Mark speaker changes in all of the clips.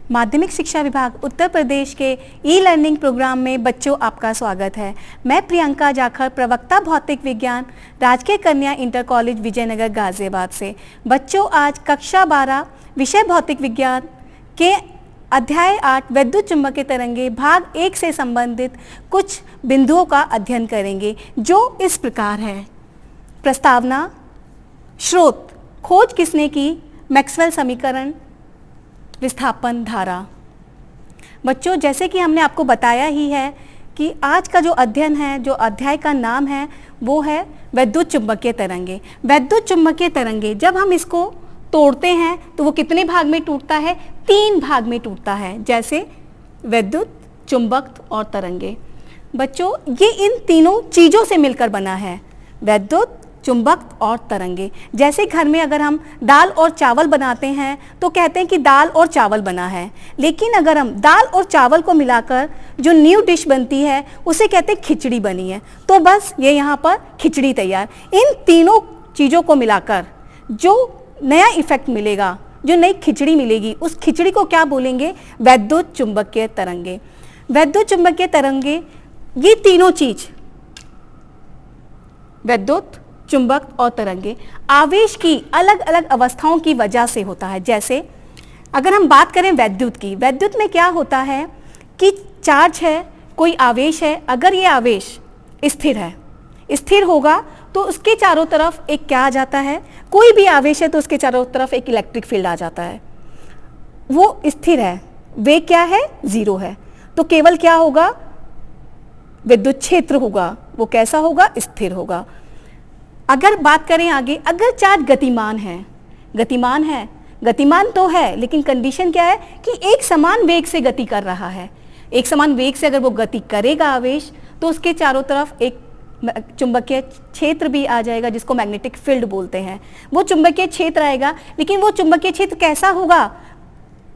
Speaker 1: माध्यमिक शिक्षा विभाग उत्तर प्रदेश के ई लर्निंग प्रोग्राम में बच्चों आपका स्वागत है। मैं प्रियंका जाखड़, प्रवक्ता भौतिक विज्ञान, राजकीय कन्या इंटर कॉलेज विजयनगर गाजियाबाद से। बच्चों आज कक्षा 12 विषय भौतिक विज्ञान के अध्याय 8 वैद्युत चुंबकीय तरंगे भाग 1 से संबंधित कुछ बिंदुओं का अध्ययन करेंगे, जो इस प्रकार है। प्रस्तावना, स्रोत, खोज किसने की, मैक्सवेल समीकरण, विस्थापन धारा। बच्चों, जैसे कि हमने आपको बताया ही है कि आज का जो अध्ययन है, जो अध्याय का नाम है वो है वैद्युत चुंबकीय तरंगे। वैद्युत चुंबकीय तरंगे जब हम इसको तोड़ते हैं तो वो कितने भाग में टूटता है? 3 भाग में टूटता है, जैसे वैद्युत, चुंबक और तरंगे। बच्चों, ये इन तीनों चीज़ों से मिलकर बना है, वैद्युत, चुंबक और तरंगे। जैसे घर में अगर हम दाल और चावल बनाते हैं तो कहते हैं कि दाल और चावल बना है, लेकिन अगर हम दाल और चावल को मिलाकर जो न्यू डिश बनती है उसे कहते हैं खिचड़ी बनी है। तो बस ये यहाँ पर खिचड़ी तैयार। इन तीनों चीज़ों को मिलाकर जो नया इफेक्ट मिलेगा, जो नई खिचड़ी मिलेगी, उस खिचड़ी को क्या बोलेंगे? वैद्युत चुंबकीय तरंगे। वैद्युत चुंबकीय तरंगे, ये तीनों चीज, विद्युत, चुंबक और तरंगे, आवेश की अलग अलग अवस्थाओं की वजह से होता है। जैसे अगर हम बात करें वैद्युत की, वैद्युत में क्या होता है कि चार्ज है, कोई आवेश है, अगर ये आवेश स्थिर है, स्थिर होगा तो उसके चारों तरफ एक क्या आ जाता है, कोई भी आवेश है तो उसके चारों तरफ एक इलेक्ट्रिक फील्ड आ जाता है। वो स्थिर है, वेग क्या है? 0 है, तो केवल क्या होगा? विद्युत क्षेत्र होगा। वो कैसा होगा? स्थिर होगा। अगर बात करें आगे, अगर चार्ज गतिमान है, गतिमान तो है, लेकिन कंडीशन क्या है कि एक समान वेग से गति कर रहा है। एक समान वेग से अगर वो गति करेगा आवेश, तो उसके चारों तरफ एक चुंबकीय क्षेत्र भी आ जाएगा, जिसको मैग्नेटिक फील्ड बोलते हैं। वो चुंबकीय क्षेत्र आएगा, लेकिन वो चुंबकीय क्षेत्र कैसा होगा?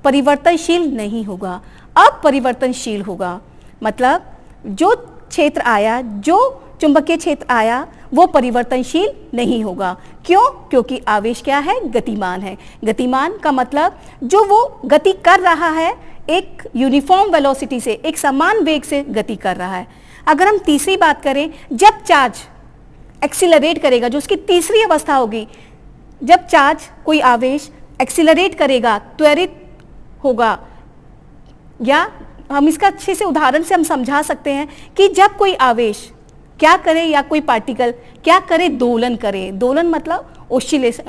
Speaker 1: परिवर्तनशील नहीं होगा, अपरिवर्तनशील होगा। मतलब जो क्षेत्र आया, जो चुंबकीय क्षेत्र आया, वो परिवर्तनशील नहीं होगा। क्यों? क्योंकि आवेश क्या है? गतिमान है। गतिमान का मतलब जो वो गति कर रहा है एक यूनिफॉर्म वेलोसिटी से, एक समान वेग से गति कर रहा है। अगर हम तीसरी बात करें, जब चार्ज एक्सीलरेट करेगा, जो उसकी तीसरी अवस्था होगी, जब चार्ज, कोई आवेश एक्सीलरेट करेगा, त्वरित होगा, या हम इसका अच्छे से उदाहरण से हम समझा सकते हैं कि जब कोई आवेश क्या करे, या कोई पार्टिकल क्या करे? दोलन करे। दोलन मतलब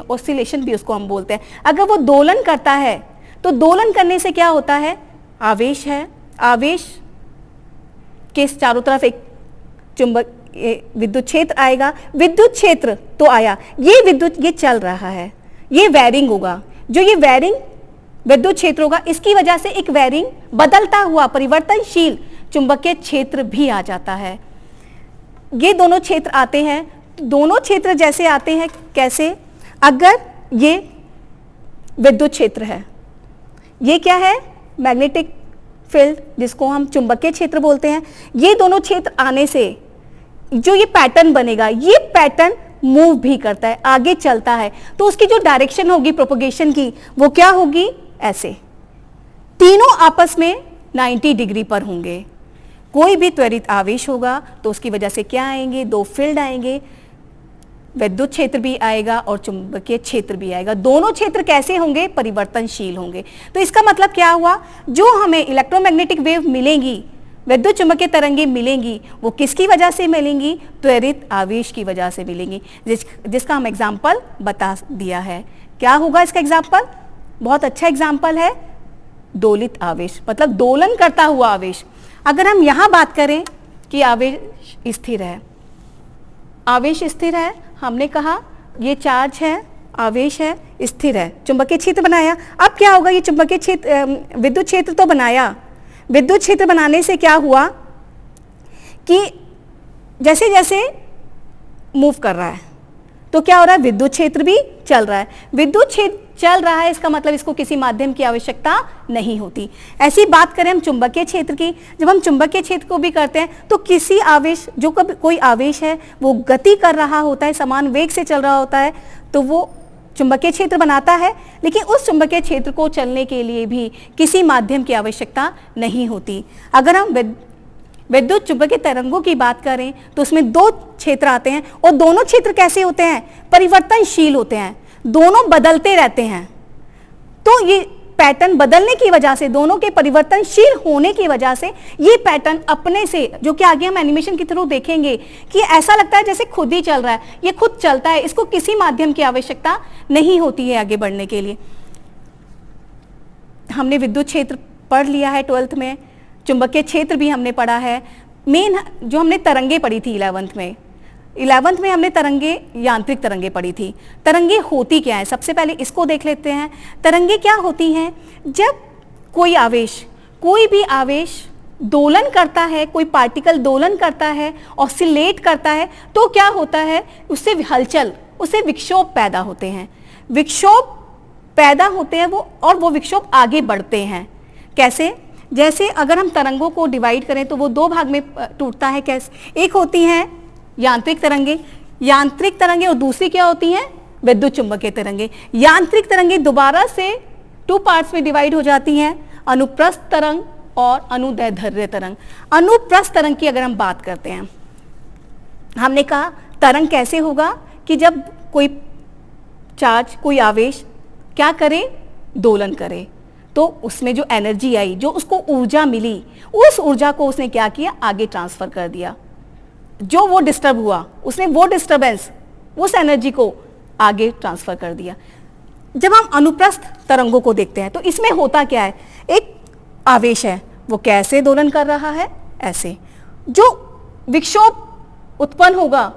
Speaker 1: ऑसिलेशन भी उसको हम बोलते हैं। अगर वो दोलन करता है तो दोलन करने से क्या होता है? आवेश है, आवेश के चारों तरफ एक विद्युत क्षेत्र आएगा। विद्युत क्षेत्र तो आया, ये विद्युत, ये चल रहा है, ये वायरिंग होगा। जो ये वायरिंग विद्युत क्षेत्र होगा, इसकी वजह से एक वायरिंग, बदलता हुआ परिवर्तनशील चुंबकीय क्षेत्र भी आ जाता है। ये दोनों क्षेत्र आते हैं। दोनों क्षेत्र जैसे आते हैं, कैसे? अगर ये विद्युत क्षेत्र है, ये क्या है? मैग्नेटिक फील्ड, जिसको हम चुंबकीय क्षेत्र बोलते हैं। ये दोनों क्षेत्र आने से जो ये पैटर्न बनेगा, ये पैटर्न मूव भी करता है, आगे चलता है, तो उसकी जो डायरेक्शन होगी प्रोपगेशन की, वो क्या होगी? ऐसे। तीनों आपस में 90 डिग्री पर होंगे। कोई भी त्वरित आवेश होगा तो उसकी वजह से क्या आएंगे? 2 फील्ड आएंगे, विद्युत क्षेत्र भी आएगा और चुंबकीय क्षेत्र भी आएगा। दोनों क्षेत्र कैसे होंगे? परिवर्तनशील होंगे। तो इसका मतलब क्या हुआ? जो हमें इलेक्ट्रोमैग्नेटिक वेव मिलेंगी, विद्युत चुंबकीय तरंगे मिलेंगी, वो किसकी वजह से मिलेंगी? त्वरित आवेश की वजह से मिलेंगी, जिसका हम एग्जाम्पल बता दिया है। क्या होगा इसका एग्जाम्पल? बहुत अच्छा एग्जाम्पल है, दोलित आवेश, मतलब दोलन करता हुआ आवेश। अगर हम यहाँ बात करें कि आवेश स्थिर है, आवेश स्थिर है, हमने कहा ये चार्ज है, आवेश है, स्थिर है, चुंबकीय क्षेत्र बनाया। अब क्या होगा? ये चुंबकीय क्षेत्र, विद्युत क्षेत्र तो बनाया। विद्युत क्षेत्र बनाने से क्या हुआ कि जैसे जैसे मूव कर रहा है तो क्या हो रहा है? विद्युत क्षेत्र भी चल रहा है। विद्युत क्षेत्र चल रहा है, इसका मतलब इसको किसी माध्यम की आवश्यकता नहीं होती। ऐसी बात करें हम चुंबकीय क्षेत्र की, जब हम चुंबकीय क्षेत्र को भी करते हैं तो किसी आवेश, जो कोई आवेश है वो गति कर रहा होता है, समान वेग से चल रहा होता है, तो वो चुंबकीय क्षेत्र बनाता है, लेकिन उस चुंबकीय क्षेत्र को चलने के लिए भी किसी माध्यम की आवश्यकता नहीं होती। अगर हम विद्युत चुंबकीय तरंगों की बात करें तो उसमें दो क्षेत्र आते हैं, और दोनों क्षेत्र कैसे होते हैं? परिवर्तनशील होते हैं, दोनों बदलते रहते हैं। तो ये पैटर्न बदलने की वजह से, दोनों के परिवर्तनशील होने की वजह से ये पैटर्न अपने से, जो कि आगे हम एनिमेशन के थ्रू देखेंगे कि ऐसा लगता है जैसे खुद ही चल रहा है, ये खुद चलता है, इसको किसी माध्यम की आवश्यकता नहीं होती है आगे बढ़ने के लिए। हमने विद्युत क्षेत्र पढ़ लिया है 12th में, चुंबकीय क्षेत्र भी हमने पढ़ा है। मेन जो हमने तरंगे पढ़ी थी 11th में हमने तरंगे, यांत्रिक तरंगे पढ़ी थी। तरंगे होती क्या है, सबसे पहले इसको देख लेते हैं। तरंगे क्या होती हैं? जब कोई भी आवेश दोलन करता है, कोई पार्टिकल दोलन करता है, ऑसिलेट करता है, तो क्या होता है? उससे हलचल, उससे विक्षोभ पैदा होते हैं। विक्षोभ पैदा होते हैं और वो विक्षोभ आगे बढ़ते हैं। कैसे? जैसे अगर हम तरंगों को डिवाइड करें तो वो दो भाग में टूटता है। कैसे? एक होती हैं यांत्रिक तरंगे और दूसरी क्या होती हैं? विद्युत चुंबकीय तरंगे। यांत्रिक तरंगे दोबारा से 2 पार्ट्स में डिवाइड हो जाती हैं, अनुप्रस्थ तरंग और अनुदैर्ध्य तरंग। अनुप्रस्थ तरंग की अगर हम बात करते हैं, हमने कहा तरंग कैसे होगा कि जब कोई चार्ज, कोई आवेश क्या करे? दोलन करे, तो उसमें जो एनर्जी आई, जो उसको ऊर्जा मिली, उस ऊर्जा को उसने क्या किया? आगे ट्रांसफर कर दिया। जो वो डिस्टर्ब हुआ, उसने वो डिस्टर्बेंस, उस एनर्जी को आगे ट्रांसफर कर दिया। जब हम अनुप्रस्थ तरंगों को देखते हैं तो इसमें होता क्या है? एक आवेश है, वो कैसे दोलन कर रहा है? ऐसे। जो विक्षोभ उत्पन्न होगा,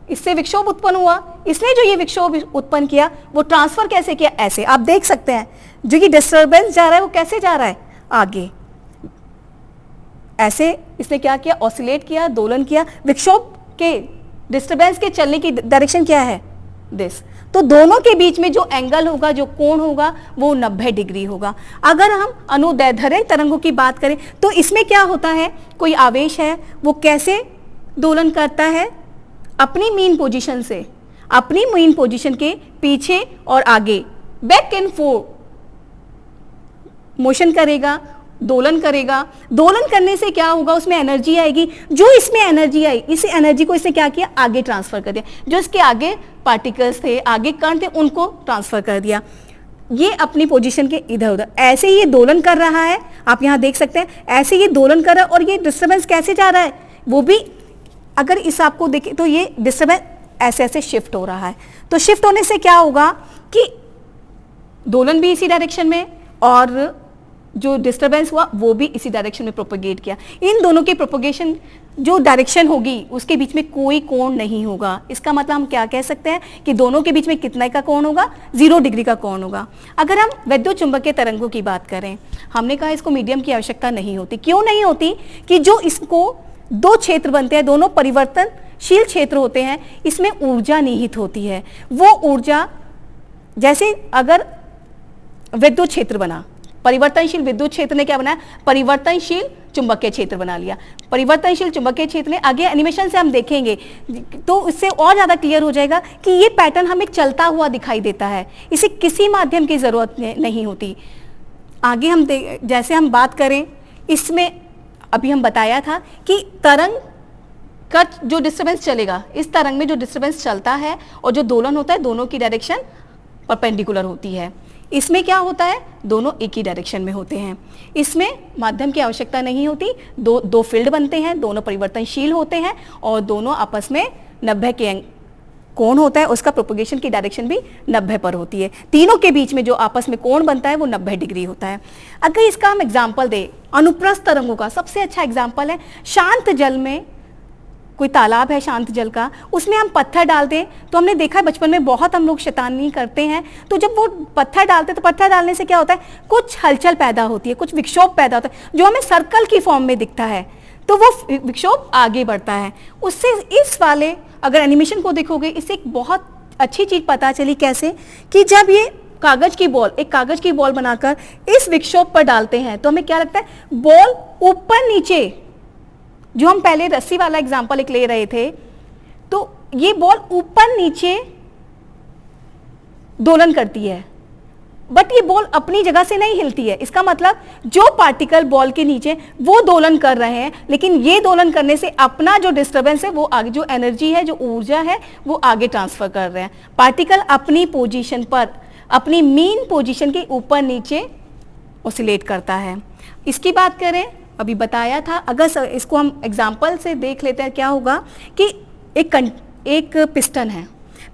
Speaker 1: इससे विक्षोभ उत्पन्न हुआ, इसने जो ये विक्षोभ उत्पन्न किया वो ट्रांसफर कैसे किया? ऐसे। आप देख सकते हैं जो ये डिस्टर्बेंस जा रहा है वो कैसे जा रहा है? आगे। ऐसे इसने क्या किया? ऑसिलेट किया, दोलन किया। विक्षोभ के, डिस्टर्बेंस के चलने की डायरेक्शन क्या है? दिस। तो दोनों के बीच में जो एंगल होगा, जो कोण होगा, वो 90 डिग्री होगा। अगर हम अनुदैर्ध्य तरंगों की बात करें तो इसमें क्या होता है? कोई आवेश है, वो कैसे दोलन करता है? अपनी मीन पोजीशन से, अपनी मीन पोजीशन के पीछे और आगे, बैक एंड फोर्थ मोशन करेगा, दोलन करेगा। दोलन करने से क्या होगा? उसमें एनर्जी आएगी। जो इसमें एनर्जी आई, इस एनर्जी को इसने क्या किया? आगे ट्रांसफर कर दिया। जो इसके आगे पार्टिकल्स थे, आगे कण थे, उनको ट्रांसफर कर दिया। ये अपनी पोजीशन के इधर उधर ऐसे ही ये दोलन कर रहा है। आप यहां देख सकते हैं, ऐसे ये दोलन कर रहा है। और ये डिस्टर्बेंस कैसे जा रहा है? वो भी अगर इस आपको देखें तो ये डिस्टर्बेंस ऐसे ऐसे शिफ्ट हो रहा है। तो शिफ्ट होने से क्या होगा कि दोलन भी इसी डायरेक्शन में और जो डिस्टर्बेंस हुआ वो भी इसी डायरेक्शन में प्रोपेगेट किया। इन दोनों के प्रोपेगेशन जो डायरेक्शन होगी उसके बीच में कोई कोण नहीं होगा। इसका मतलब हम क्या कह सकते हैं कि दोनों के बीच में कितना का कोण होगा? 0 डिग्री का कोण होगा। अगर हम विद्युत चुंबकीय तरंगों की बात करें, हमने कहा इसको मीडियम की आवश्यकता नहीं होती। क्यों नहीं होती? कि जो इसको दो क्षेत्र बनते हैं, दोनों परिवर्तनशील क्षेत्र होते हैं, इसमें ऊर्जा निहित होती है। वो ऊर्जा, जैसे अगर विद्युत क्षेत्र बना, परिवर्तनशील विद्युत क्षेत्र ने क्या बनाया? परिवर्तनशील चुंबकीय क्षेत्र बना लिया। परिवर्तनशील चुंबकीय क्षेत्र ने, आगे एनिमेशन से हम देखेंगे तो इससे और ज्यादा क्लियर हो जाएगा कि ये पैटर्न हमें चलता हुआ दिखाई देता है, इसे किसी माध्यम की जरूरत नहीं होती। आगे हम जैसे हम बात करें, इसमें अभी हम बताया था कि तरंग का जो डिस्टर्बेंस चलेगा, इस तरंग में जो डिस्टर्बेंस चलता है और जो दोलन होता है, दोनों की डायरेक्शन परपेंडिकुलर होती है। इसमें क्या होता है? दोनों एक ही डायरेक्शन में होते हैं। इसमें माध्यम की आवश्यकता नहीं होती। दो फील्ड बनते हैं, दोनों परिवर्तनशील होते हैं और दोनों आपस में 90 के कोण होता है, उसका प्रोपगेशन की डायरेक्शन भी 90 पर होती है। तीनों के बीच में जो आपस में कोण बनता है वो 90 डिग्री होता है। अगर इसका हम एग्जाम्पल दें, अनुप्रस्थ तरंगों का सबसे अच्छा एग्जाम्पल है शांत जल में। कोई तालाब है शांत जल का, उसमें हम पत्थर डाल दें तो हमने देखा है बचपन में बहुत हम लोग शैतानी करते हैं। तो जब वो पत्थर डालते हैं तो पत्थर डालने से क्या होता है? कुछ हलचल पैदा होती है, कुछ विक्षोभ पैदा होता है जो हमें सर्कल की फॉर्म में दिखता है। तो वो विक्षोभ आगे बढ़ता है। उससे इस वाले अगर एनिमेशन को देखोगे, इससे एक बहुत अच्छी चीज पता चली। कैसे? कि जब ये कागज की बॉल, एक कागज की बॉल बनाकर इस विक्षोभ पर डालते हैं तो हमें क्या लगता है? बॉल ऊपर नीचे, जो हम पहले रस्सी वाला एग्जांपल एक ले रहे थे, तो ये बॉल ऊपर नीचे दोलन करती है, बट ये बॉल अपनी जगह से नहीं हिलती है। इसका मतलब जो पार्टिकल बॉल के नीचे वो दोलन कर रहे हैं, लेकिन ये दोलन करने से अपना जो डिस्टर्बेंस है वो आगे, जो एनर्जी है, जो ऊर्जा है, वो आगे ट्रांसफर कर रहे हैं। पार्टिकल अपनी पोजीशन पर, अपनी मीन पोजीशन के ऊपर नीचे ऑसिलेट करता है। इसकी बात करें, अभी बताया था, अगर इसको हम एग्जाम्पल से देख लेते हैं, क्या होगा कि एक पिस्टन है।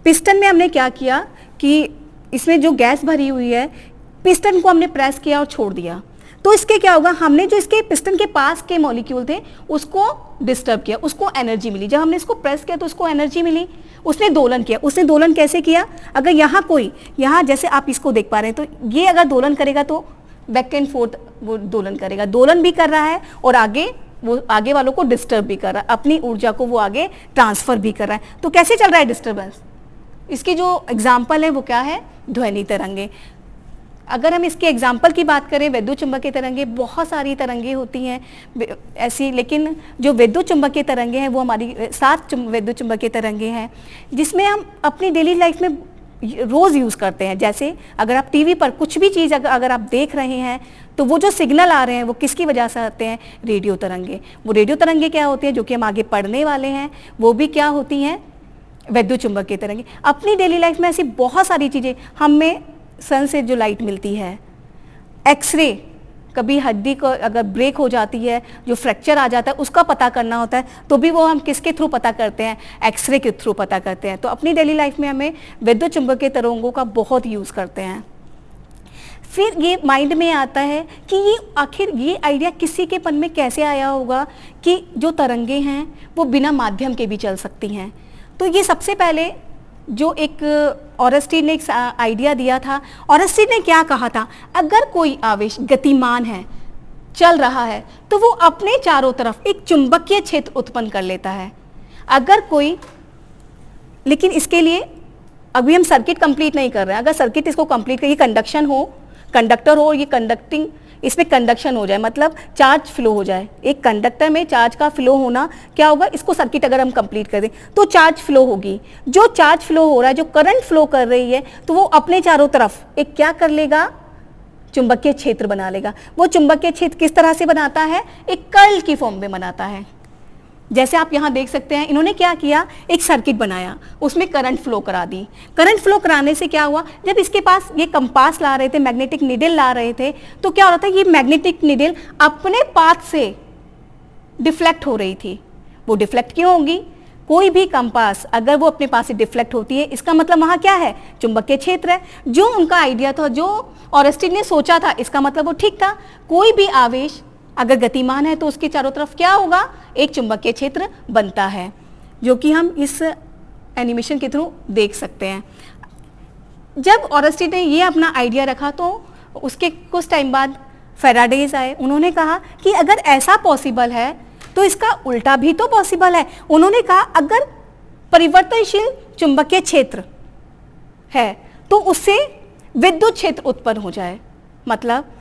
Speaker 1: पिस्टन में हमने क्या किया कि इसमें जो गैस भरी हुई है, पिस्टन को हमने प्रेस किया और छोड़ दिया, तो इसके क्या होगा, हमने जो इसके पिस्टन के पास के मॉलिक्यूल थे उसको डिस्टर्ब किया, उसको एनर्जी मिली। जब हमने इसको प्रेस किया तो उसको एनर्जी मिली, उसने दोलन किया। उसने दोलन कैसे किया, अगर यहाँ जैसे आप इसको देख पा रहे हैं, तो ये अगर दोलन करेगा तो बैक एंड फोर्थ वो दोलन करेगा, दोलन भी कर रहा है और आगे वालों को डिस्टर्ब भी कर रहा है, अपनी ऊर्जा को वो आगे ट्रांसफर भी कर रहा है। तो कैसे चल रहा है डिस्टर्बेंस, इसकी जो एग्जाम्पल है वो क्या है, ध्वनि तरंगे। अगर हम इसके एग्जाम्पल की बात करें, विद्युत चुंबकीय तरंगे, बहुत सारी तरंगे होती हैं ऐसी, लेकिन जो विद्युत चुंबकीय तरंगे हैं वो हमारी 7 विद्युत चुंबकीय तरंगे हैं जिसमें हम अपनी डेली लाइफ में रोज़ यूज़ करते हैं। जैसे अगर आप टीवी पर कुछ भी चीज़ अगर आप देख रहे हैं तो वो जो सिग्नल आ रहे हैं वो किसकी वजह से आते हैं, रेडियो तरंगे। वो रेडियो तरंगे क्या होती हैं, जो कि हम आगे पढ़ने वाले हैं, वो भी क्या होती हैं, विद्युत चुंबकीय तरंगे। अपनी डेली लाइफ में ऐसी बहुत सारी चीज़ें, हमें सन से जो लाइट मिलती है, एक्सरे, कभी हड्डी को अगर ब्रेक हो जाती है, जो फ्रैक्चर आ जाता है, उसका पता करना होता है, तो भी वो हम किसके थ्रू पता करते हैं, एक्सरे के थ्रू पता करते हैं। तो अपनी डेली लाइफ में हमें विद्युत चुंबकीय तरंगों का बहुत यूज़ करते हैं। फिर ये माइंड में आता है कि ये आखिर ये आइडिया किसी के मन में कैसे आया होगा कि जो तरंगे हैं वो बिना माध्यम के भी चल सकती हैं। तो ये सबसे पहले जो एक ऑरस्टीन ने एक आइडिया दिया था। ऑरस्टीन ने क्या कहा था, अगर कोई आवेश गतिमान है, चल रहा है, तो वो अपने चारों तरफ एक चुंबकीय क्षेत्र उत्पन्न कर लेता है। अगर कोई, लेकिन इसके लिए अभी हम सर्किट कंप्लीट नहीं कर रहे हैं। अगर सर्किट इसको कंप्लीट करिए, कंडक्शन हो, कंडक्टर हो, ये कंडक्टिंग, इसमें कंडक्शन हो जाए, मतलब चार्ज फ्लो हो जाए। एक कंडक्टर में चार्ज का फ्लो होना क्या होगा, इसको सर्किट अगर हम कंप्लीट कर दें तो चार्ज फ्लो होगी। जो चार्ज फ्लो हो रहा है, जो करंट फ्लो कर रही है, तो वो अपने चारों तरफ एक क्या कर लेगा, चुंबकीय क्षेत्र बना लेगा। वो चुंबकीय क्षेत्र किस तरह से बनाता है, एक कर्ल की फॉर्म में बनाता है। जैसे आप यहाँ देख सकते हैं, इन्होंने क्या किया, एक सर्किट बनाया, उसमें करंट फ्लो करा दी। करंट फ्लो कराने से क्या हुआ, जब इसके पास ये कंपास ला रहे थे, मैग्नेटिक नीडल ला रहे थे, तो क्या हो रहा था, ये मैग्नेटिक नीडल अपने पाथ से डिफ्लेक्ट हो रही थी। वो डिफ्लेक्ट क्यों होगी, कोई भी कंपास अगर वो अपने पास से डिफ्लेक्ट होती है, इसका मतलब वहाँ क्या है, चुंबकीय क्षेत्र है। जो उनका आइडिया था, जो ऑरस्टीन ने सोचा था, इसका मतलब वो ठीक था। कोई भी आवेश अगर गतिमान है तो उसके चारों तरफ क्या होगा, एक चुंबकीय क्षेत्र बनता है, जो कि हम इस एनिमेशन के थ्रू देख सकते हैं। जब ऑरस्टीन ने ये अपना आइडिया रखा तो उसके कुछ टाइम बाद फैराडेज आए। उन्होंने कहा कि अगर ऐसा पॉसिबल है तो इसका उल्टा भी तो पॉसिबल है। उन्होंने कहा अगर परिवर्तनशील चुंबकीय क्षेत्र है तो उससे विद्युत क्षेत्र उत्पन्न हो जाए। मतलब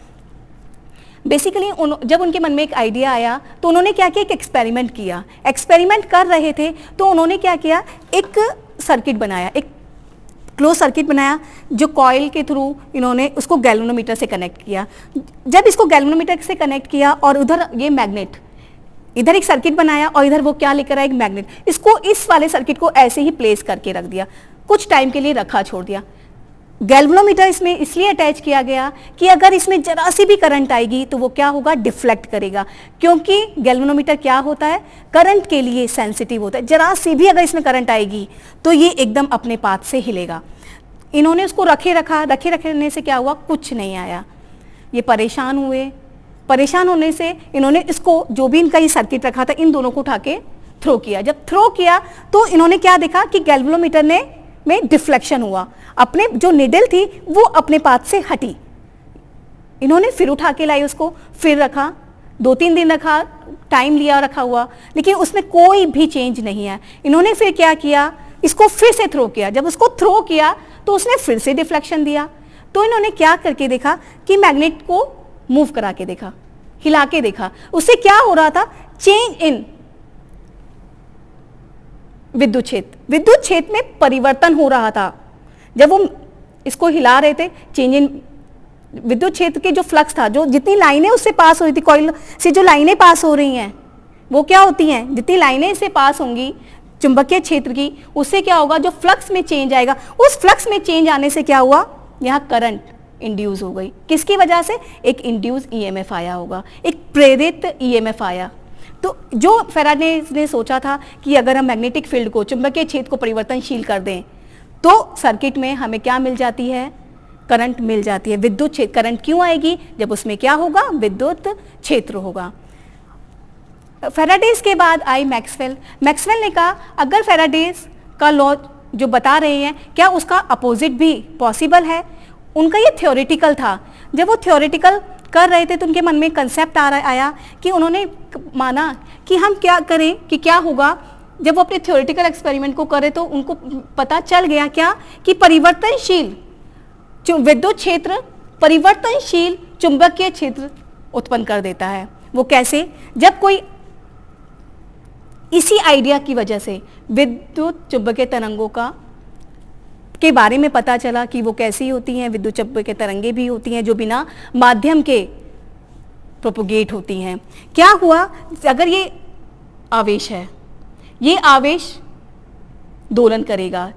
Speaker 1: बेसिकली जब उनके मन में एक आइडिया आया तो उन्होंने क्या किया, एक एक्सपेरिमेंट किया। एक्सपेरिमेंट कर रहे थे तो उन्होंने क्या किया, एक सर्किट बनाया, एक क्लोज सर्किट बनाया, जो कॉइल के थ्रू इन्होंने उसको गैल्वेनोमीटर से कनेक्ट किया। जब इसको गैल्वेनोमीटर से कनेक्ट किया और उधर ये मैग्नेट, इधर एक सर्किट बनाया और इधर वो क्या लेकर आया, एक मैग्नेट। इसको इस वाले सर्किट को ऐसे ही प्लेस करके रख दिया, कुछ टाइम के लिए रखा, छोड़ दिया। गैल्वेनोमीटर इसमें इसलिए अटैच किया गया कि अगर इसमें जरा सी भी करंट आएगी तो वो क्या होगा, डिफ्लेक्ट करेगा, क्योंकि गैल्वेनोमीटर क्या होता है, करंट के लिए सेंसिटिव होता है। जरा सी भी अगर इसमें करंट आएगी तो ये एकदम अपने पाथ से हिलेगा। इन्होंने उसको रखने से क्या हुआ, कुछ नहीं आया। ये परेशान हुए। परेशान होने से इन्होंने इसको, जो भी इनका ये सर्किट रखा था, इन दोनों को उठा के थ्रो किया। जब थ्रो किया तो इन्होंने क्या देखा कि गैल्वेनोमीटर में डिफ्लेक्शन हुआ, अपने जो निडल थी वो अपने पाथ से हटी। इन्होंने फिर उठा के लाई उसको, फिर रखा, 2-3 दिन रखा, टाइम लिया रखा हुआ, लेकिन उसमें कोई भी चेंज नहीं आया। इन्होंने फिर क्या किया, इसको फिर से थ्रो किया। जब उसको थ्रो किया तो उसने फिर से डिफ्लेक्शन दिया। तो इन्होंने क्या करके देखा कि मैग्नेट को मूव करा के देखा, हिला के देखा, उससे क्या हो रहा था, चेंज इन विद्युत क्षेत्र में परिवर्तन हो रहा था। जब वो इसको हिला रहे थे, चेंज इन विद्युत क्षेत्र के जो फ्लक्स था, जो जितनी लाइनें उससे पास हो रही थी, कॉइल से जो लाइनें पास हो रही हैं वो क्या होती हैं, जितनी लाइनें इससे पास होंगी चुंबकीय क्षेत्र की, उससे क्या होगा, जो फ्लक्स में चेंज आएगा, उस फ्लक्स में चेंज आने से क्या हुआ, यहाँ करंट इंड्यूस हो गई। किसकी वजह से, एक इंड्यूस ईएमएफ आया होगा, एक प्रेरित ईएमएफ आया। तो जो फैराडे ने सोचा था कि अगर हम मैग्नेटिक फील्ड को, चुंबकीय क्षेत्र को परिवर्तनशील कर दें तो सर्किट में हमें क्या मिल जाती है, करंट मिल जाती है, विद्युत क्षेत्र। करंट क्यों आएगी, जब उसमें क्या होगा, विद्युत क्षेत्र होगा। फैराडेज के बाद आई मैक्सवेल। मैक्सवेल ने कहा अगर फैराडेज का लॉ जो बता रहे हैं, क्या उसका अपोजिट भी पॉसिबल है। उनका ये थ्योरेटिकल था। जब वो थ्योरेटिकल कर रहे थे तो उनके मन में कंसेप्ट आया कि उन्होंने माना कि हम क्या करें, कि क्या होगा जब वो अपने थ्योरेटिकल एक्सपेरिमेंट को करे, तो उनको पता चल गया क्या, कि परिवर्तनशील विद्युत क्षेत्र परिवर्तनशील चुंबकीय क्षेत्र उत्पन्न कर देता है। वो कैसे, जब कोई इसी आइडिया की वजह से विद्युत चुंबकीय तरंगों के बारे में पता चला कि वो कैसी होती हैं। विद्युत चुंबकीय तरंगें भी होती हैं जो बिना माध्यम के प्रोपोगेट होती हैं। क्या हुआ, अगर ये आवेश है, ये आवेश दोलन करेगा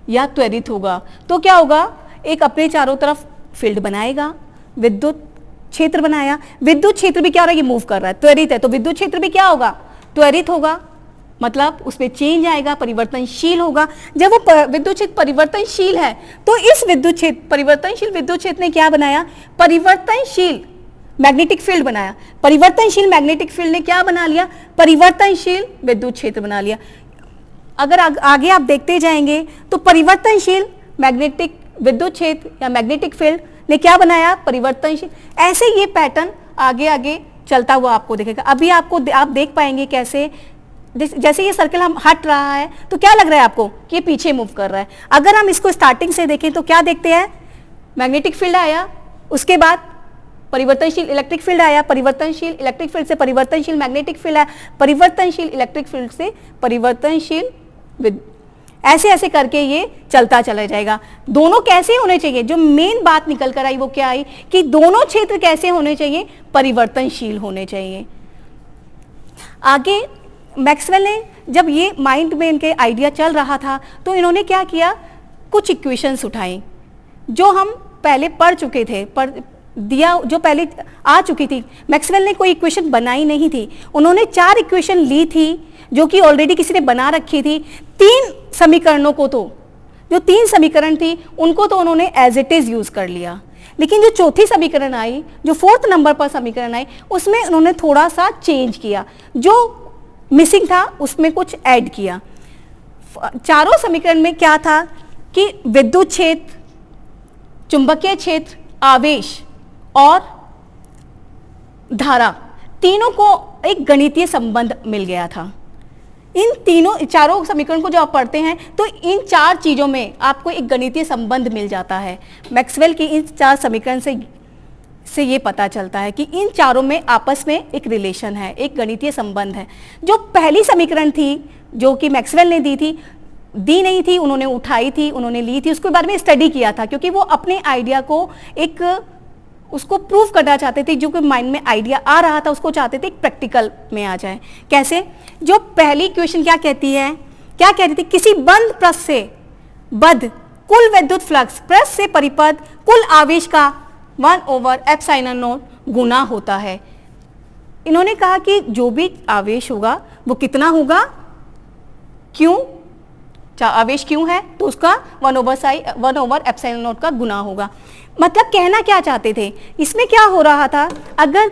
Speaker 1: या त्वरित होगा, तो क्या होगा, एक अपने चारों तरफ फील्ड बनाएगा, विद्युत क्षेत्र बनाया। विद्युत क्षेत्र भी क्या हो रहा है, ये मूव कर रहा है, त्वरित है, तो विद्युत क्षेत्र भी क्या होगा, त्वरित होगा, मतलब उसमें चेंज आएगा, परिवर्तनशील होगा। जब वो विद्युत क्षेत्र परिवर्तनशील है तो इस विद्युत क्षेत्र, परिवर्तनशील विद्युत क्षेत्र ने क्या बनाया, परिवर्तनशील मैग्नेटिक फील्ड बनाया। परिवर्तनशील मैग्नेटिक फील्ड ने क्या बना लिया, परिवर्तनशील विद्युत क्षेत्र बना लिया। अगर आगे आप देखते जाएंगे तो परिवर्तनशील मैग्नेटिक विद्युत क्षेत्र या मैग्नेटिक फील्ड ने क्या बनाया, परिवर्तनशील। ऐसे ये पैटर्न आगे आगे चलता हुआ आपको दिखेगा। अभी आप देख पाएंगे कैसे, जैसे ये सर्कल हम हट रहा है तो क्या लग रहा है आपको कि ये पीछे मूव कर रहा है। अगर हम इसको स्टार्टिंग से देखें तो क्या देखते हैं, मैग्नेटिक फील्ड आया, उसके बाद परिवर्तनशील इलेक्ट्रिक फील्ड आया, परिवर्तनशील इलेक्ट्रिक फील्ड से परिवर्तनशील मैग्नेटिक फील्ड आया, परिवर्तनशील इलेक्ट्रिक फील्ड से परिवर्तनशील, ऐसे ऐसे करके ये चलता चला जाएगा। दोनों कैसे होने चाहिए, जो मेन बात निकल कर आई वो क्या आई, कि दोनों क्षेत्र कैसे होने चाहिए, परिवर्तनशील होने चाहिए। आगे मैक्सवेल ने जब ये माइंड में इनके आइडिया चल रहा था तो इन्होंने क्या किया, कुछ इक्वेशंस उठाई जो हम पहले पढ़ चुके थे, जो पहले आ चुकी थी। मैक्सवेल ने कोई इक्वेशन बनाई नहीं थी, उन्होंने 4 इक्वेशन ली थी जो कि ऑलरेडी किसी ने बना रखी थी। 3 समीकरणों को तो, जो 3 समीकरण थी उनको तो उन्होंने एज इट इज यूज कर लिया, लेकिन जो चौथी समीकरण आई, जो 4th नंबर पर समीकरण आई, उसमें उन्होंने थोड़ा सा चेंज किया, जो मिसिंग था उसमें कुछ ऐड किया। चारों समीकरण में क्या था कि विद्युत क्षेत्र, चुंबकीय क्षेत्र, आवेश और धारा, तीनों को एक गणितीय संबंध मिल गया था। इन चारों समीकरण को जब आप पढ़ते हैं तो इन 4 चीजों में आपको एक गणितीय संबंध मिल जाता है। मैक्सवेल की इन 4 समीकरण से ये पता चलता है कि इन चारों में आपस में एक रिलेशन है, एक गणितीय संबंध है। जो पहली समीकरण थी जो कि मैक्सवेल ने दी नहीं थी, उन्होंने उठाई थी, उन्होंने ली थी, उसके बारे में स्टडी किया था, क्योंकि वो अपने आइडिया को उसको प्रूव करना चाहते थे। जो कि माइंड में आइडिया आ रहा था उसको चाहते थे प्रैक्टिकल में आ जाए। कैसे, जो पहली इक्वेशन क्या कहती है, क्या कहती थी, किसी बंद पृष्ठ से बद्ध कुल विद्युत फ्लक्स पृष्ठ से परिपथ कुल आवेश का 1/ε0 गुना होता है। इन्होंने कहा कि जो भी आवेश होगा वो कितना होगा, क्यों, आवेश क्यों है तो उसका 1/ε0 का गुना होगा। मतलब कहना क्या चाहते थे, इसमें क्या हो रहा था, अगर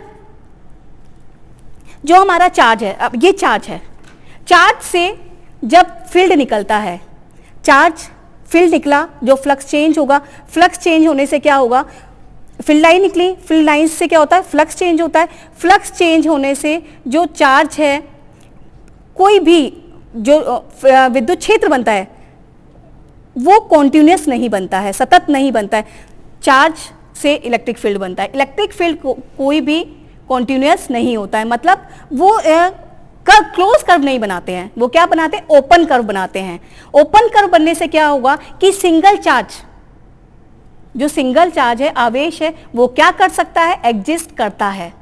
Speaker 1: जो हमारा चार्ज है, अब ये चार्ज है, चार्ज से जब फील्ड निकलता है, चार्ज फील्ड निकला, जो फ्लक्स चेंज होगा, फ्लक्स चेंज होने से क्या होगा, फील्ड लाइन निकली, फील्ड लाइन से क्या होता है, फ्लक्स चेंज होता है। फ्लक्स चेंज होने से जो चार्ज है, कोई भी जो विद्युत क्षेत्र बनता है वो कॉन्टिन्यूस नहीं बनता है, सतत नहीं बनता है। चार्ज से इलेक्ट्रिक फील्ड बनता है, इलेक्ट्रिक फील्ड कोई भी कॉन्टिन्यूस नहीं होता है, मतलब वो क्लोज कर्व नहीं बनाते हैं, वो क्या बनाते हैं, ओपन कर्व बनाते हैं। ओपन कर्व बनने से क्या होगा कि सिंगल चार्ज जो सिंगल चार्ज है, आवेश है, वो क्या कर सकता है, एग्जिस्ट करता है।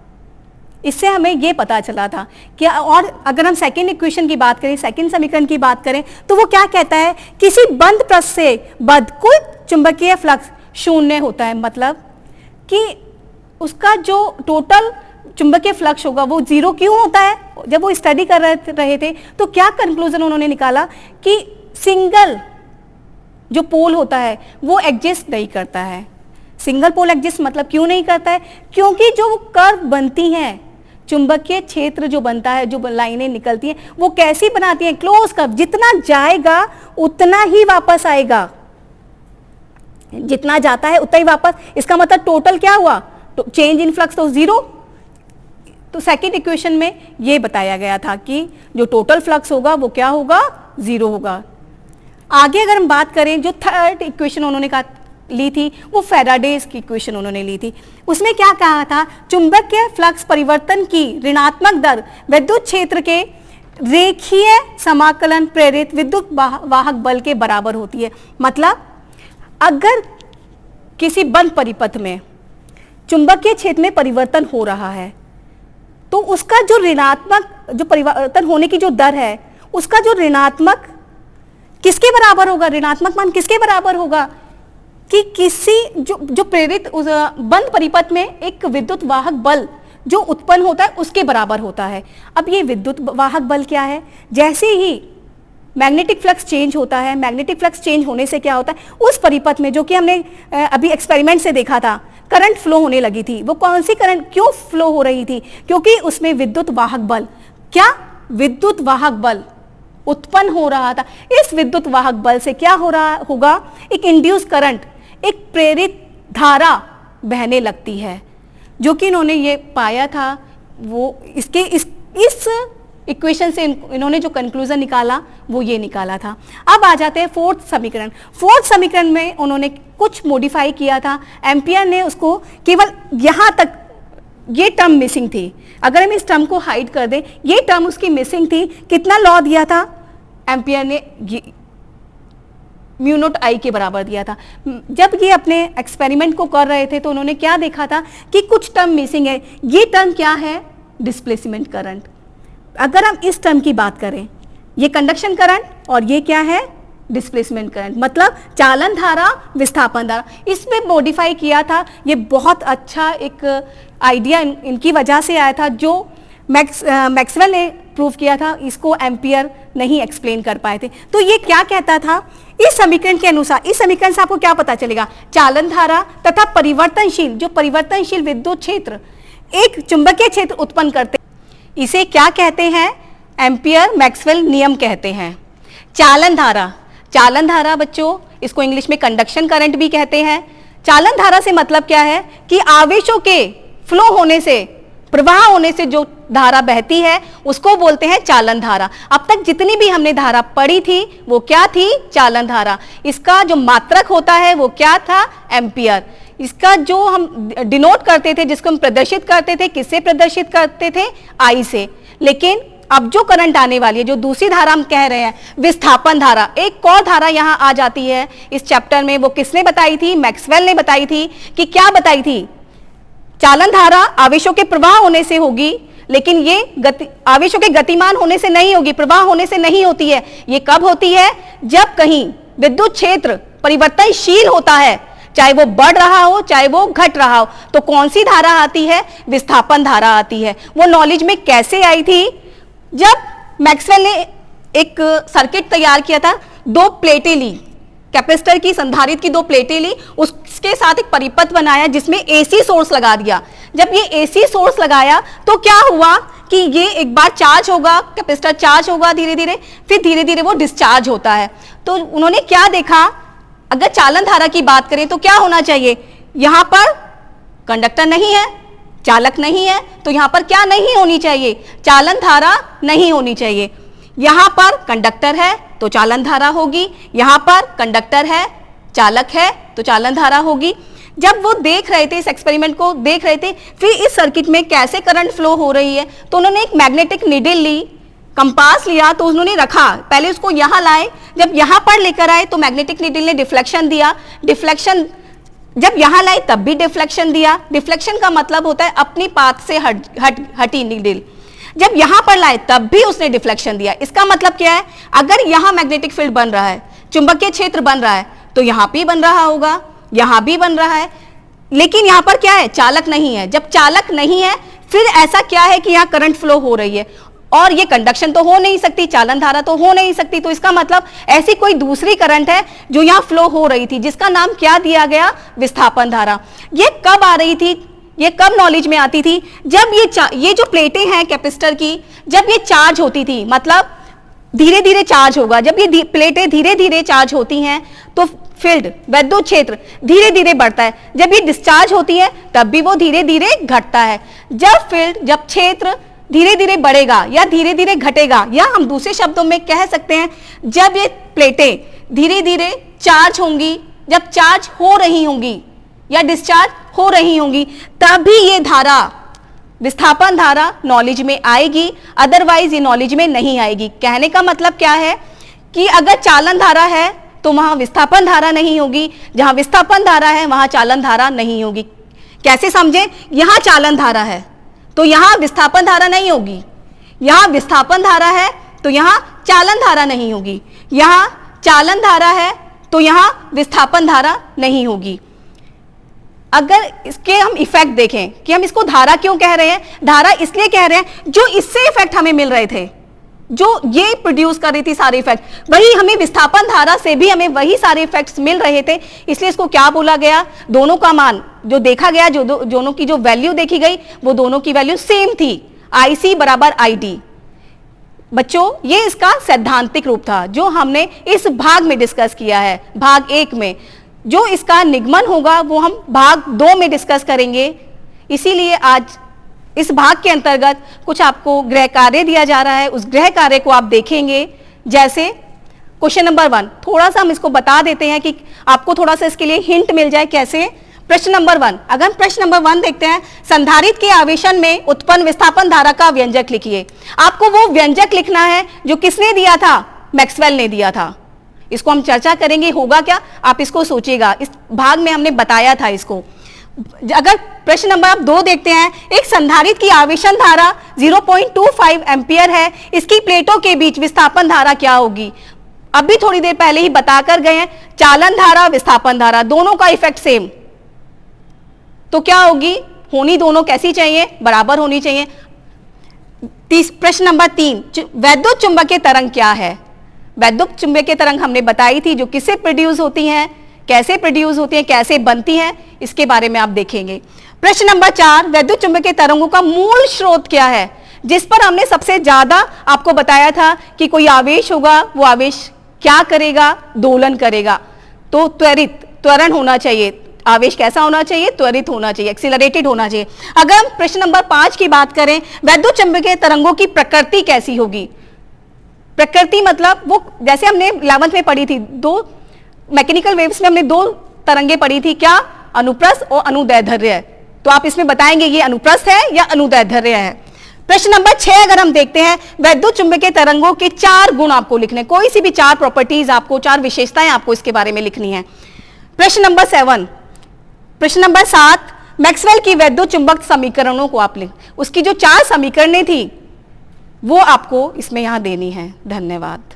Speaker 1: इससे हमें ये पता चला था कि, और अगर हम सेकेंड इक्वेशन की बात करें, सेकेंड समीकरण की बात करें, तो वो क्या कहता है, किसी बंद पृष्ठ से बद्ध कुल चुंबकीय फ्लक्स शून्य होता है। मतलब कि उसका जो टोटल चुंबकीय फ्लक्स होगा वो जीरो क्यों होता है। जब वो स्टडी कर रहे थे तो क्या कंक्लूजन उन्होंने निकाला कि सिंगल जो पोल होता है वो एग्जिस्ट नहीं करता है। सिंगल पोल एग्जिस्ट मतलब क्यों नहीं करता है, क्योंकि जो कर्व बनती हैं, चुंबकीय क्षेत्र जो बनता है, जो लाइनें निकलती हैं, वो कैसी बनाती हैं, क्लोज कर्व। जितना जाएगा उतना ही वापस आएगा, जितना जाता है उतना ही वापस। इसका मतलब टोटल क्या हुआ, चेंज इन फ्लक्स तो जीरो। तो सेकंड इक्वेशन में ये बताया गया था कि जो टोटल फ्लक्स होगा वो क्या होगा, जीरो होगा। आगे अगर हम बात करें, जो थर्ड इक्वेशन उन्होंने कहा ली थी, वो फैराडेज की इक्वेशन उन्होंने ली थी। उसमें क्या कहा था, चुंबकीय फ्लक्स परिवर्तन की ऋणात्मक दर विद्युत क्षेत्र के रेखीय समाकलन प्रेरित विद्युत वाहक बल के बराबर होती है। मतलब अगर किसी बंद परिपथ में चुंबकीय क्षेत्र में परिवर्तन हो रहा है तो उसका जो ऋणात्मक, जो परिवर्तन होने की जो दर है, उसका जो ऋणात्मक किसके बराबर होगा, ऋणात्मक मान किसके बराबर होगा, कि किसी जो प्रेरित बंद परिपथ में एक विद्युत वाहक बल जो उत्पन्न होता है उसके बराबर होता है। अब ये विद्युत वाहक बल क्या है, जैसे ही मैग्नेटिक फ्लक्स चेंज होता है, मैग्नेटिक फ्लक्स चेंज होने से क्या होता है, उस परिपथ में, जो कि हमने अभी एक्सपेरिमेंट से देखा था, करंट फ्लो होने लगी थी। वो कौन सी करंट क्यों फ्लो हो रही थी, क्योंकि उसमें विद्युत वाहक बल, क्या विद्युत वाहक बल उत्पन्न हो रहा था। इस विद्युत वाहक बल से क्या हो रहा होगा, एक इंड्यूस करंट, एक प्रेरित धारा बहने लगती है। जो कि इन्होंने ये पाया था, वो इसके इस इक्वेशन से इन्होंने जो कंक्लूजन निकाला वो ये निकाला था। अब आ जाते हैं फोर्थ समीकरण। फोर्थ समीकरण में उन्होंने कुछ मॉडिफाई किया था। एम्पियर ने उसको केवल यहाँ तक, ये टर्म मिसिंग थी, अगर हम इस टर्म को हाइड कर दें, ये टर्म उसकी मिसिंग थी। कितना लॉ दिया था एम्पियर ने, म्यू नॉट आई के बराबर दिया था। जब ये अपने एक्सपेरिमेंट को कर रहे थे तो उन्होंने क्या देखा था कि कुछ टर्म मिसिंग है। ये टर्म क्या है, डिस्प्लेसमेंट करंट। अगर हम इस टर्म की बात करें, ये कंडक्शन करंट और ये क्या है, डिस्प्लेसमेंट करंट, मतलब चालन धारा, विस्थापन धारा। इसमें मॉडिफाई किया था। ये बहुत अच्छा एक आइडिया इनकी वजह से आया था, जो मैक्सवेल ने प्रूव किया था। इसको एम्पियर नहीं एक्सप्लेन कर पाए थे। तो ये क्या कहता था, इस समीकरण के अनुसार, इस समीकरण से आपको क्या पता चलेगा, चालन धारा तथा परिवर्तनशील, जो परिवर्तनशील विद्युत क्षेत्र एक चुंबकीय क्षेत्र उत्पन्न करते, इसे क्या कहते हैं, एम्पियर मैक्सवेल नियम कहते हैं। चालन धारा, चालन धारा बच्चों, इसको इंग्लिश में कंडक्शन करंट भी कहते हैं। चालन धारा से मतलब क्या है कि आवेशों के फ्लो होने से, प्रवाह होने से जो धारा बहती है उसको बोलते हैं चालन धारा। अब तक जितनी भी हमने धारा पढ़ी थी वो क्या थी, चालन धारा। इसका जो मात्रक होता है वो क्या था, एम्पियर। इसका जो हम डिनोट करते थे, जिसको हम प्रदर्शित करते थे, किससे प्रदर्शित करते थे, आई से। लेकिन अब जो करंट आने वाली है, जो दूसरी धारा हम कह रहे हैं, विस्थापन धारा, एक और धारा यहां आ जाती है इस चैप्टर में। वो किसने बताई थी, मैक्सवेल ने बताई थी। कि क्या बताई थी, चालन धारा आवेशों के प्रवाह होने से होगी, लेकिन ये आवेशों के गतिमान होने से नहीं होगी, प्रवाह होने से नहीं होती है। ये कब होती है, जब कहीं विद्युत क्षेत्र परिवर्तनशील होता है, चाहे वो बढ़ रहा हो चाहे वो घट रहा हो। तो कौन सी धारा आती है, विस्थापन धारा आती है। वो नॉलेज में कैसे आई थी, जब मैक्सवेल ने एक सर्किट तैयार किया था, दो प्लेटें ली, कैपेसिटर की, संधारित्र की दो प्लेटें ली, उसके साथ एक परिपथ बनाया जिसमें एसी सोर्स लगा दिया। जब ये एसी सोर्स लगाया तो क्या हुआ कि ये एक बार चार्ज होगा, कैपेसिटर चार्ज होगा धीरे धीरे, फिर धीरे धीरे वो डिस्चार्ज होता है। तो उन्होंने क्या देखा, अगर चालन धारा की बात करें तो क्या होना चाहिए, यहां पर कंडक्टर नहीं है, चालक नहीं है, तो यहां पर क्या नहीं होनी चाहिए, चालन धारा नहीं होनी चाहिए। यहां पर कंडक्टर है तो चालन धारा होगी, यहां पर कंडक्टर है, चालक है, तो चालन धारा होगी। जब वो देख रहे थे, इस एक्सपेरिमेंट को देख रहे थे, फिर इस सर्किट में कैसे करंट फ्लो हो रही है, तो उन्होंने एक मैग्नेटिक नीडल ली, कंपास लिया, तो उन्होंने रखा, पहले उसको यहां लाए, जब यहां पर लेकर आए तो मैग्नेटिक नीडल ने डिफ्लेक्शन दिया। डिफ्लेक्शन जब यहां लाई तब भी डिफ्लेक्शन दिया। डिफ्लेक्शन का मतलब होता है अपनी पाथ से हटी नीडल। जब यहां पर लाए तब भी उसने डिफ्लेक्शन दिया। इसका मतलब क्या है, अगर यहां मैग्नेटिक फील्ड बन रहा है, चुंबकीय क्षेत्र बन रहा है, तो यहां भी बन रहा होगा, यहां भी बन रहा है, लेकिन यहां पर क्या है, चालक नहीं है। जब चालक नहीं है फिर ऐसा क्या है कि यहां करंट फ्लो हो रही है, और ये कंडक्शन तो हो नहीं सकती, चालन धारा तो हो नहीं सकती। तो इसका मतलब ऐसी कोई दूसरी करंट है जो यहां फ्लो हो रही थी, जिसका नाम क्या दिया गया, विस्थापन धारा। ये कब आ रही थी, ये कब नॉलेज में आती थी, जब ये जो प्लेटें हैं कैपेसिटर की, जब ये चार्ज होती थी, मतलब धीरे धीरे चार्ज होगा। जब ये प्लेटें धीरे धीरे चार्ज होती हैं तो फील्ड, वैद्युत क्षेत्र धीरे धीरे बढ़ता है। जब ये डिस्चार्ज होती है तब भी वो धीरे धीरे घटता है। जब क्षेत्र धीरे धीरे बढ़ेगा या धीरे धीरे घटेगा, या हम दूसरे शब्दों में कह सकते हैं जब ये प्लेटें धीरे धीरे चार्ज होंगी, जब चार्ज हो रही होंगी या डिस्चार्ज हो रही होंगी, तभी ये धारा, विस्थापन धारा नॉलेज में आएगी, अदरवाइज ये नॉलेज में नहीं आएगी। कहने का मतलब क्या है कि अगर चालन धारा है तो वहां विस्थापन धारा नहीं होगी, जहां विस्थापन धारा है वहां चालन धारा नहीं होगी। कैसे समझें, यहां चालन धारा है तो यहां विस्थापन धारा नहीं होगी, यहां विस्थापन धारा है तो यहां चालन धारा नहीं होगी, यहां चालन धारा है तो यहां विस्थापन धारा नहीं होगी। अगर इसके हम इफेक्ट देखें कि हम इसको धारा क्यों कह रहे हैं, धारा इसलिए कह रहे हैं जो इससे इफेक्ट हमें मिल रहे थे, जो ये प्रोड्यूस कर रही थी सारे इफेक्ट, वही हमें विस्थापन धारा से भी हमें वही सारे इफेक्ट्स मिल रहे थे। इसलिए इसको क्या बोला गया, दोनों का मान जो देखा गया, जो दोनों की जो वैल्यू देखी गई, वो दोनों की वैल्यू सेम थी, IC बराबर ID। बच्चों, ये इसका सैद्धांतिक रूप था जो हमने इस भाग में डिस्कस किया है, भाग 1 में। जो इसका निगमन होगा वो हम भाग 2 में डिस्कस करेंगे। इसीलिए आज इस भाग के अंतर्गत कुछ आपको गृह कार्य दिया जा रहा है, उस गृह कार्य को आप देखेंगे। जैसे क्वेश्चन नंबर 1, थोड़ा सा हम इसको बता देते हैं कि आपको थोड़ा सा इसके लिए हिंट मिल जाए कैसे। प्रश्न नंबर 1, अगर हम प्रश्न नंबर 1 देखते हैं, संधारित्र के आवेशन में उत्पन्न विस्थापन धारा का व्यंजक लिखिए। आपको वो व्यंजक लिखना है जो किसने दिया था, मैक्सवेल ने दिया था। इसको हम चर्चा करेंगे, होगा क्या, आप इसको सोचिएगा, इस भाग में हमने बताया था इसको। अगर प्रश्न नंबर आप 2 देखते हैं, एक संधारित्र की आवेशन धारा 0.25 एम्पियर है, इसकी प्लेटों के बीच विस्थापन धारा क्या होगी। अभी थोड़ी देर पहले ही बताकर गए हैं, चालन धारा, विस्थापन धारा दोनों का इफेक्ट सेम, तो क्या होगी, होनी दोनों कैसी चाहिए, बराबर होनी चाहिए। प्रश्न नंबर 3, वैद्युत चुंबकीय तरंग क्या है। वैद्युत चुंबकीय तरंग हमने बताई थी, जो किससे प्रोड्यूस होती हैं, कैसे प्रोड्यूस होती हैं, कैसे बनती हैं, इसके बारे में आप देखेंगे। प्रश्न नंबर 4, वैद्युत चुंबकीय तरंगों का मूल स्रोत क्या है, जिस पर हमने सबसे ज्यादा आपको बताया था कि कोई आवेश होगा, वो आवेश क्या करेगा, दोलन करेगा। तो त्वरण होना चाहिए, आवेश कैसा होना चाहिए, त्वरित होना चाहिए, एक्सीलरेटेड होना चाहिए। अगर हम प्रश्न नंबर 5 की बात करें, वैद्युत चुंबकीय तरंगों की प्रकृति कैसी होगी। प्रकृति मतलब वो, जैसे हमने 11th में पढ़ी थी, 2 मैकेनिकल वेव्स में हमने 2 तरंगे पढ़ी थी, क्या, अनुप्रस्थ और अनुदैर्ध्य। तो आप इसमें बताएंगे ये अनुप्रस्थ है या अनुदैर्ध्य है। प्रश्न नंबर 6 अगर हम देखते हैं, वैद्युत चुंबकीय तरंगों के 4 गुण आपको लिखने, कोई सी भी 4 प्रॉपर्टीज आपको, 4 विशेषताएं आपको इसके बारे में लिखनी है। प्रश्न नंबर 7, मैक्सवेल की वैद्युत चुंबक समीकरणों को आप लिख, उसकी जो 4 समीकरणें थी वो आपको इसमें यहां देनी है। धन्यवाद।